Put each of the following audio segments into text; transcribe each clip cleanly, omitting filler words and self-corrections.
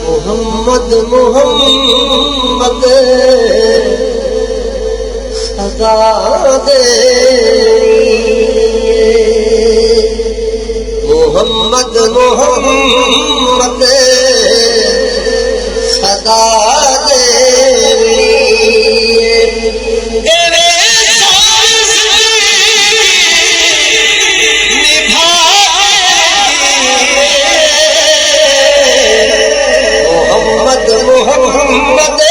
मोहम्मद मोहम्मद सदा दे मोहम्मद मोहम्मद सदा दे मोहम्मद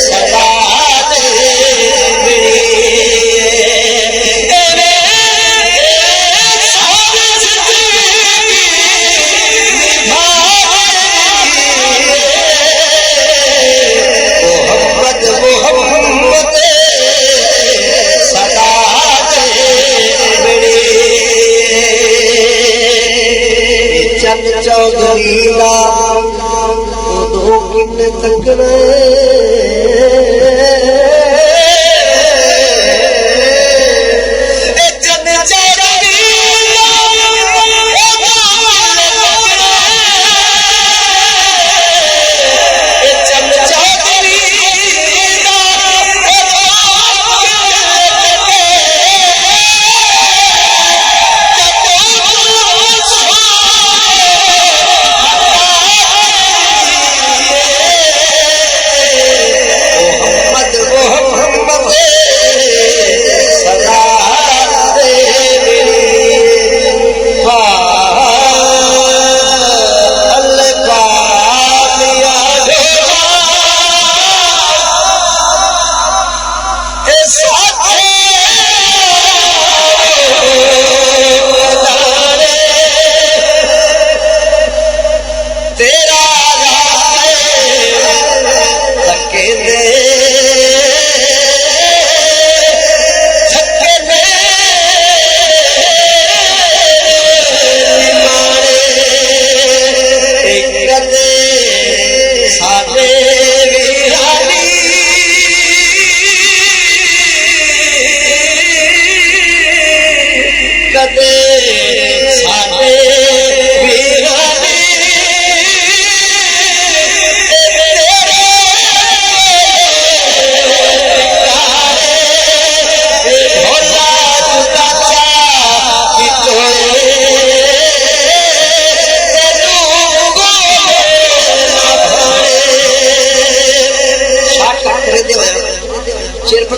सदा चौधरी दो किन तकने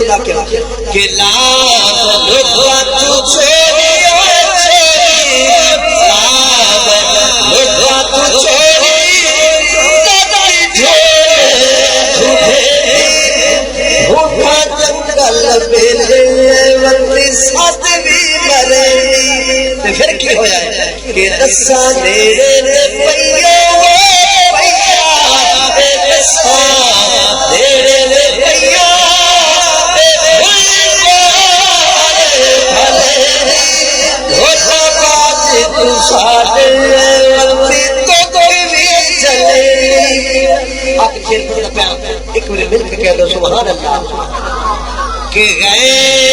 के लाख लुटवा तू छोड़ियो लुटवा तू छोड़ी झूठा जंगल बेले वंदी साथ भी मरेगी तो फिर की होया कि दसा नेड़े ने पइयो पइया दसा नेड़े ने पइया एक मिनट मिलकर कह दो सुभान अल्लाह के गए